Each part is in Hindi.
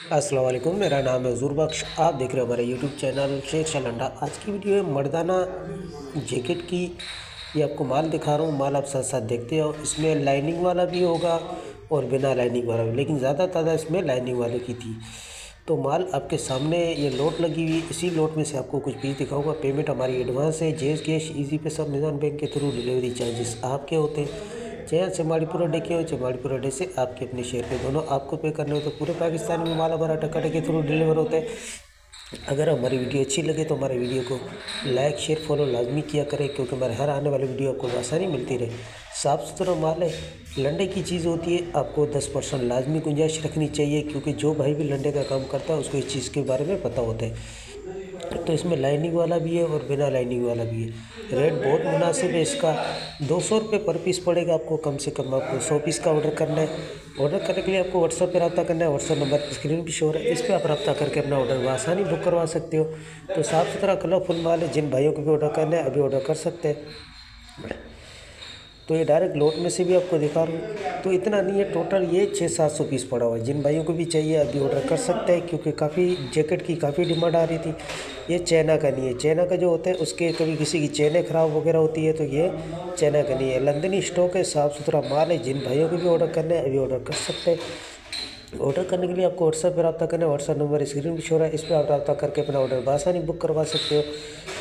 अस्सलाम वालेकुम, मेरा नाम है हज़ूर बख्श। आप देख रहे हो हमारे यूट्यूब चैनल शेख शालंडा। आज की वीडियो है मर्दाना जैकेट की। ये आपको माल दिखा रहा हूँ, माल आप साथ साथ देखते हो। इसमें लाइनिंग वाला भी होगा और बिना लाइनिंग वाला भी, लेकिन ज़्यादा तादाद इसमें लाइनिंग वाले की थी। तो माल आपके सामने ये लोट लगी हुई, इसी लोट में से आपको कुछ पीस दिखाऊंगा। पेमेंट हमारी एडवांस है, जेज कैश, इजी पे, सब निज़ाम बैंक के थ्रू। डिलीवरी चार्जेस आपके होते हैं। चाहे चमाड़ीपुरा डे के हो, चमाड़ीपुरा डे से आपके अपने शेयर पे दोनों आपको पे करने हो। तो पूरे पाकिस्तान में माल हमारा टक्का के थ्रू डिलीवर होता है। अगर हमारी वीडियो अच्छी लगे तो हमारे वीडियो को लाइक शेयर फॉलो लाजमी किया करें, क्योंकि हमारे हर आने वाली वीडियो आपको आसानी मिलती रहे। साफ़ सुथरा माल है, लंडे की चीज़ होती है। आपको 10% लाजमी गुंजाइश रखनी चाहिए, क्योंकि जो भाई भी लंडे का काम करता है उसको इस चीज़ के बारे में पता होता है। तो इसमें लाइनिंग वाला भी है और बिना लाइनिंग वाला भी है। रेट बहुत मुनासिब है इसका। 200 रुपये पर पीस पड़ेगा आपको, कम से कम। आपको 100 पीस का ऑर्डर करना है। ऑर्डर करने के लिए आपको व्हाट्सएप पर रब्ता करना है। व्हाट्सएप नंबर स्क्रीन पर शो है, इस पर आप रब्ता करके अपना ऑर्डर आसानी बुक करवा सकते हो। तो साफ़ सुथरा कलरफुल माल है। जिन भाइयों को भी ऑर्डर करना है अभी ऑर्डर कर सकते हैं। तो ये डायरेक्ट लोट में से भी आपको दिखा रहा हूँ। तो इतना नहीं है, टोटल ये 600-700 पीस पड़ा हुआ है। जिन भाइयों को भी चाहिए अभी ऑर्डर कर सकते हैं, क्योंकि काफ़ी जैकेट की काफ़ी डिमांड आ रही थी। ये चाइना का नहीं है। चाइना का जो होता है उसके कभी किसी की चेनें ख़राब वगैरह होती है, तो ये चाइना का नहीं है, लंदनी स्टॉक है, साफ़ सुथरा माल है। जिन भाइयों को भी ऑर्डर करना है अभी ऑर्डर कर सकते हैं। ऑर्डर करने के लिए आपको व्हाट्सएप पर रब्ता करना है। व्हाट्सएप नंबर स्क्रीन पर शो रहा है, इस पर आप रब्ता करके अपना ऑर्डर बआसानी बुक करवा सकते हो।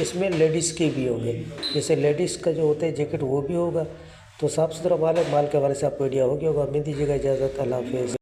इसमें लेडीज़ के भी होंगे, जैसे लेडीज़ का जो होता है जैकेट वो भी होगा। तो साफ़ सुथरा माल है। माल के हवाले से आपको आइडिया हो गया होगा। हमें दीजिएगा इजाज़त। अल्लाह हाफ़िज़।